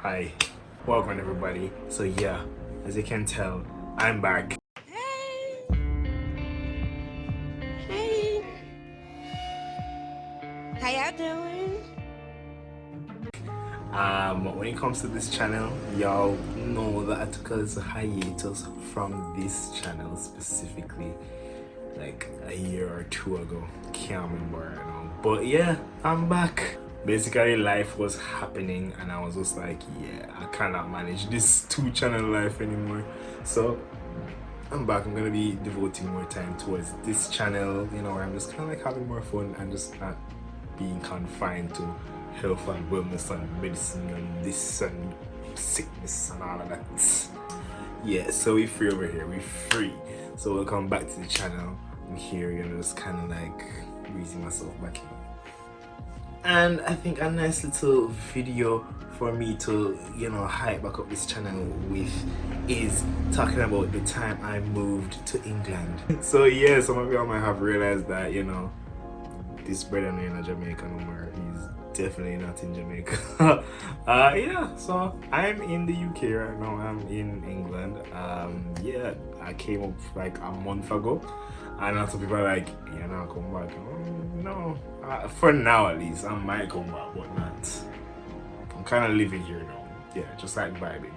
Hi, welcome everybody. So yeah, as you can tell, I'm back. Hey, hey, how y'all doing? When it comes to this channel, y'all know that I took a little hiatus from this channel specifically, like a year or two ago. Can't remember right now. But yeah, I'm back. Basically, life was happening, and I was just like, yeah, I cannot manage this two-channel life anymore. So I'm back. I'm gonna be devoting more time towards this channel, where I'm just kind of like having more fun and just not being confined to health and wellness and medicine and this and sickness and all of that. Yeah, so we're free over here. We're free. So welcome back to the channel. I'm here, just kind of like breathing myself back in. And I think a nice little video for me to hype back up this channel with is talking about the time I moved to England. So yeah, some of y'all might have realized that this brother ain't in Jamaica no more. He's definitely not in Jamaica. Yeah, so I'm in the UK right now. I'm in England. Yeah, I came up like a month ago, and lots of people are like, "You're not come back." No, for now at least, I might come back, but not. I'm kind of living here now. Yeah, just like vibing.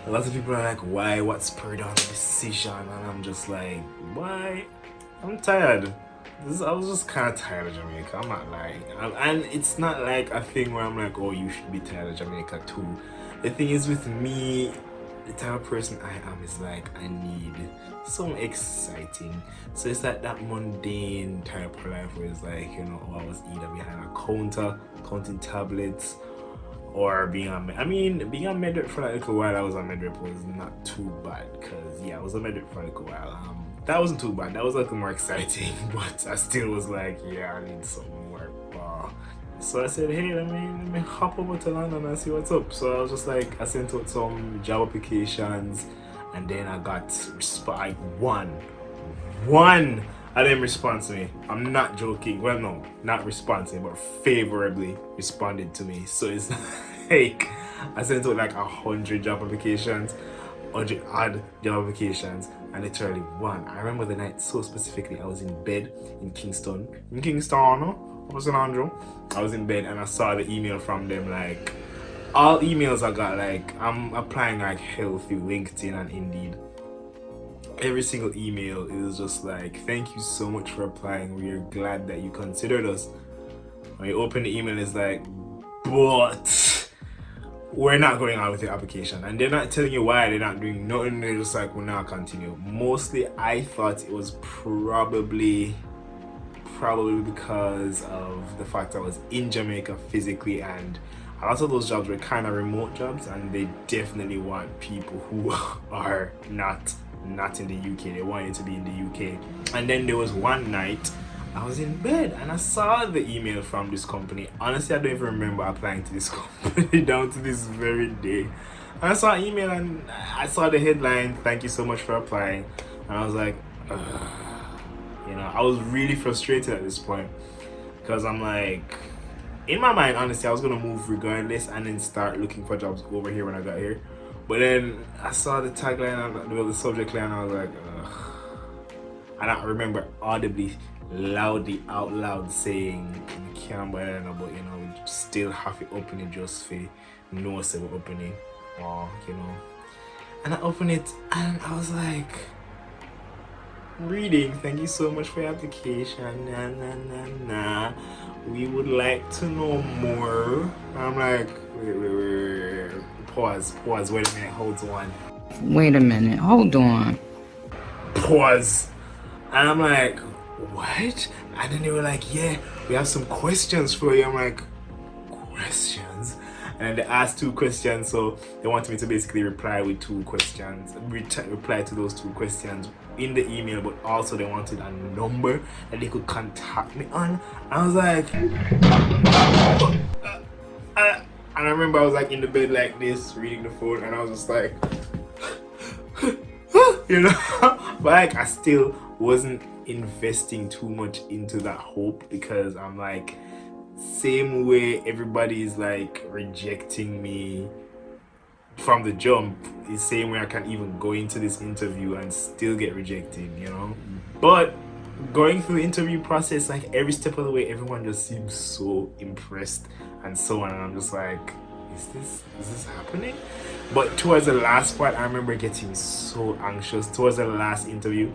A lot of people are like, "Why? What spurred on the decision?" And I'm just like, "Why? I'm tired." I was just kind of tired of Jamaica. I'm not lying, and it's not like a thing where I'm like, "Oh, you should be tired of Jamaica too." The thing is, with me, the type of person I am is like, I need something exciting. So it's like that mundane type of life where it's like, I was either behind a counter counting tablets, or being on med for like a little while. I was on med was not too bad, because yeah, I was on med for a little while. That wasn't too bad. That was like more exciting, but I still was like, yeah, I need some more. So I said, hey, let me hop over to London and see what's up. So I was just like, I sent out some job applications, and then I got one of them respond to me. I'm not joking. Well, no, not responding, but favorably responded to me. So it's like I sent out like 100 job applications, 100 odd job applications, and literally one. I remember the night so specifically. I was in bed in Kingston. I was in Andrew. I was in bed and I saw the email from them. Like, all emails I got, like, I'm applying like hell through LinkedIn and Indeed. Every single email is just like, thank you so much for applying. We are glad that you considered us. When you open the email, it's like, but we're not going on with your application. And they're not telling you why. They're not doing nothing. They're just like, we're not continue. Mostly I thought it was probably because of the fact I was in Jamaica physically, and a lot of those jobs were kind of remote jobs, and they definitely want people who are not in the UK. They want you to be in the UK. And then there was one night I was in bed and I saw the email from this company. Honestly, I don't even remember applying to this company down to this very day. And I saw an email and I saw the headline, thank you so much for applying. And I was like, ugh. I was really frustrated at this point, because I'm like, in my mind, honestly, I was gonna move regardless and then start looking for jobs over here when I got here. But then I saw the tagline and the subject line, and I was like, ugh. And I remember audibly, loudly, out loud saying, "We can't buy that, but we still have to open it just for no say we're opening, or And I opened it and I was like, reading, thank you so much for your application. We would like to know more. I'm like, wait. Pause, wait a minute, hold on. Wait a minute, hold on. Pause. And I'm like, what? And then they were like, yeah, we have some questions for you. I'm like, questions? And they asked 2 questions, so they wanted me to basically reply with 2 questions, reply to those 2 questions in the email, but also they wanted a number that they could contact me on. I was like, and I remember I was like in the bed like this, reading the phone, and I was just like, but like I still wasn't investing too much into that hope, because I'm like, same way everybody is like rejecting me from the jump, the same way I can even go into this interview and still get rejected, you know. But going through the interview process, like every step of the way, everyone just seems so impressed and so on, and I'm just like, is this happening? But towards the last part, I remember getting so anxious. Towards the last interview,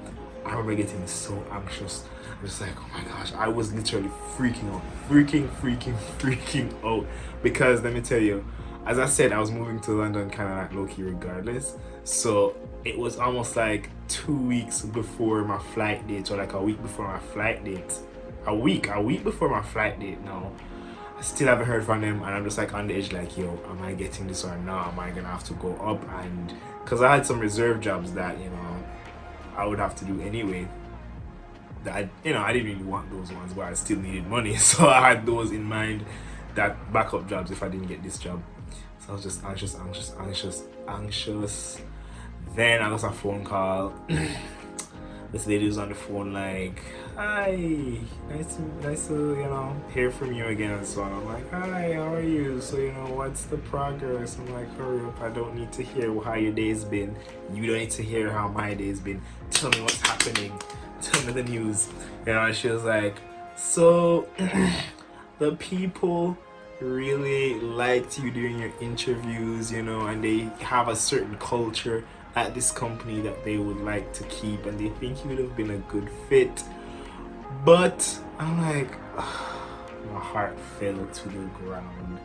I remember getting so anxious. I was like, oh my gosh, I was literally freaking out, freaking out. Because let me tell you, as I said, I was moving to London kind of like low-key regardless. So it was almost like 2 weeks before my flight date, or like a week before my flight date. A week before my flight date now. I still haven't heard from them, and I'm just like on the edge, like, yo, am I getting this or not? Am I gonna have to go up? And because I had some reserve jobs that, you know, I would have to do anyway. That I didn't really want those ones, but I still needed money, so I had those in mind, that backup jobs if I didn't get this job. So I was just anxious. Then I got a phone call. This lady was on the phone like, hi, nice to hear from you again and so on. I'm like, hi, how are you? So what's the progress? I'm like, hurry up, I don't need to hear how your day's been. You don't need to hear how my day's been. Tell me what's happening. Tell me the news. And she was like, so the people really liked you during your interviews, and they have a certain culture at this company that they would like to keep, and they think you would have been a good fit. But I'm like, my heart fell to the ground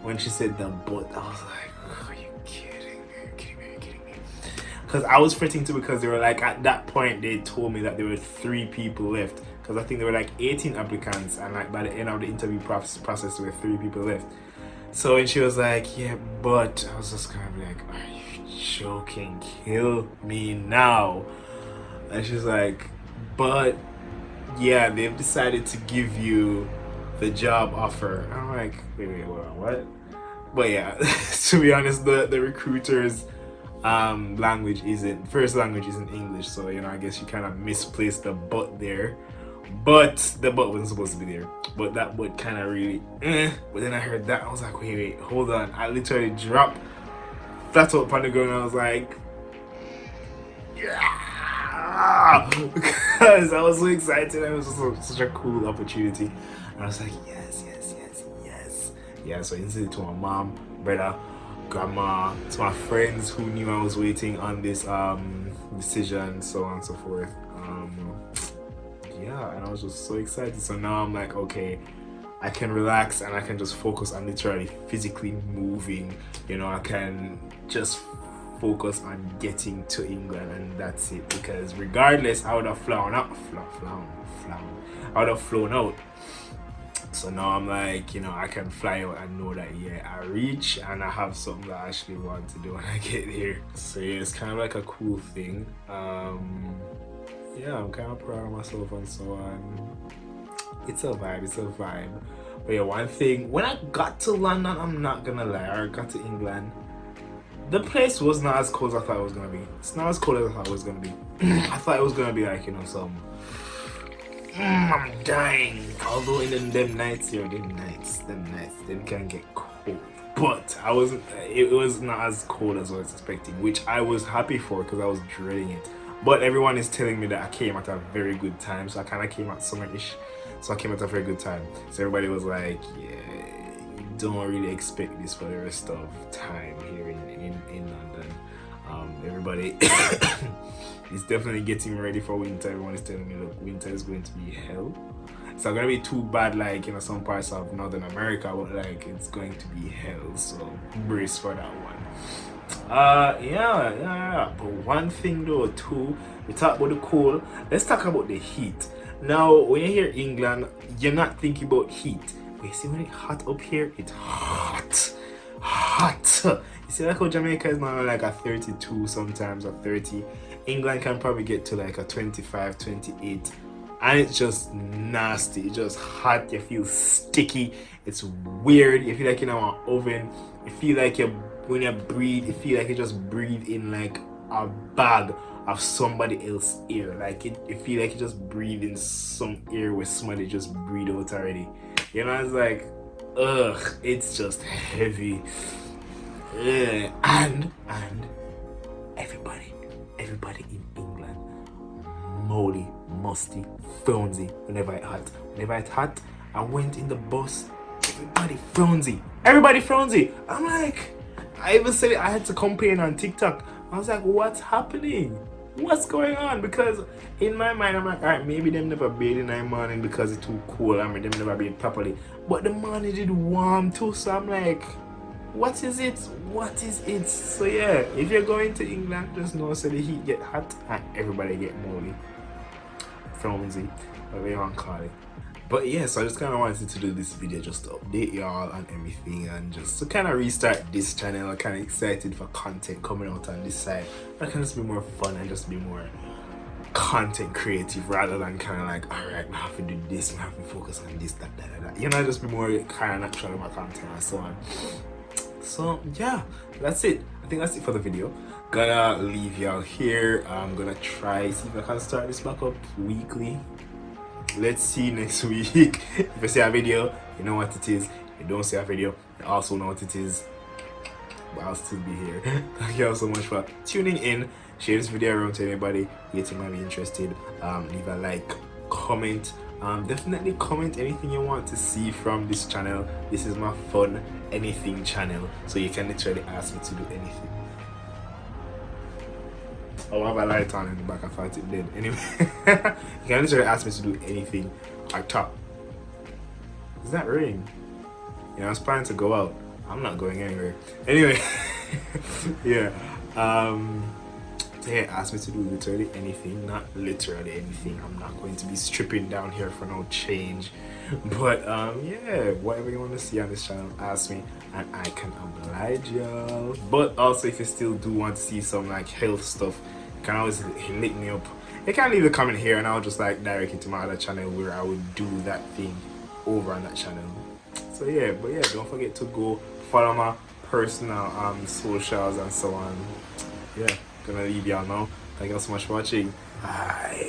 when she said the but. I was like, are you kidding me? Are you kidding me? Because I was fretting too, because they were like, at that point they told me that there were 3 people left, because I think there were like 18 applicants, and like by the end of the interview process there were 3 people left. So when she was like, yeah, but I was just kind of like, are you joking? Kill me now. And she's like, but yeah, they've decided to give you the job offer. I'm like, wait, what? But yeah, to be honest, the recruiter's first language isn't English, so I guess you kind of misplaced the but there. But the but wasn't supposed to be there. But that but kind of really But then I heard that, I was like, wait, hold on. I literally dropped flat out upon the ground, and I was like, yeah, because I was so excited. It was just such a cool opportunity, and I was like, yes. Yeah, so I sent it to my mom, brother, grandma, to my friends who knew I was waiting on this decision, so on and so forth. Yeah, and I was just so excited. So now I'm like, okay, I can relax and I can just focus on literally physically moving. I can just focus on getting to England, and that's it. Because regardless, I would have flown out. I would have flown out. So now I'm like, I can fly out and know that, yeah, I reach and I have something that I actually want to do when I get here. So yeah, it's kind of like a cool thing. Yeah, I'm kind of proud of myself and so on. It's a vibe. But yeah, one thing, when I got to London, I'm not gonna lie, or I got to England, the place was not as cold as I thought it was gonna be. It's not as cold as I thought it was gonna be. I thought it was gonna be like, some I'm dying. Although in them nights, them can get cold. But it was not as cold as I was expecting, which I was happy for, because I was dreading it. But everyone is telling me that I came at a very good time, so I kind of came at summer-ish. So I came at a very good time. So everybody was like, yeah, you don't really expect this for the rest of time here in London. Everybody is definitely getting ready for winter. Everyone is telling me, look, winter is going to be hell. It's not going to be too bad like some parts of Northern America, but like it's going to be hell. So brace for that one. Yeah. But one thing though too, we talk about the cold. Let's talk about the heat. Now, when you hear England, you're not thinking about heat. But you see, when it's hot up here, it's hot. You see, like how Jamaica is now like a 32 sometimes, or 30. England can probably get to like a 25, 28. And it's just nasty. It's just hot. You feel sticky. It's weird. You feel like you're in an oven. You feel like when you breathe, you feel like you just breathe in like a bag of somebody else's air. Like you feel like you just breathe in some air where somebody just breathed out already. It's like, ugh, it's just heavy. And everybody in England, moly, musty, frownsy whenever it's hot. I went in the bus, everybody frownsy. I'm like, I even said it, I had to complain on TikTok. I was like, what's happening? What's going on? Because in my mind, I'm like, alright, maybe them never bathe in the morning because it's too cool. I mean, them never bathe properly. But the morning did warm too, so I'm like, what is it? So yeah, if you're going to England, just know so the heat get hot and everybody get moly, frownsy, whatever you want to call it. But yeah, so I just kind of wanted to do this video just to update y'all on everything and just to kind of restart this channel. I'm kind of excited for content coming out on this side. That can just be more fun and just be more content creative rather than kind of like, alright, I have to do this, I have to focus on this, that. You know, just be more kind of natural in my content and so on. So yeah, that's it. I think that's it for the video. Gonna leave y'all here. I'm gonna try see if I can start this back up weekly. Let's see next week. If you see a video, you know what it is. If you don't see a video, you also know what it is. But I'll still be here. Thank you all so much for tuning in. Share this video around to anybody you think might be interested. Leave a like, comment. Definitely comment anything you want to see from this channel. This is my fun anything channel, so you can literally ask me to do anything. Oh, I have a light on in the back. I thought it did. Anyway, you can literally ask me to do anything at top. Is that rain? You know, I was planning to go out. I'm not going anywhere. Anyway, yeah. So yeah, ask me to do literally anything, not literally anything. I'm not going to be stripping down here for no change. But yeah, whatever you want to see on this channel, ask me and I can oblige y'all. But also, if you still do want to see some like health stuff, you can always hit me up. You can leave a comment here and I'll just like direct it to my other channel where I would do that thing over on that channel. So yeah, but yeah, don't forget to go follow my personal socials and so on. Yeah, gonna leave y'all now. Thank you all so much for watching. Bye.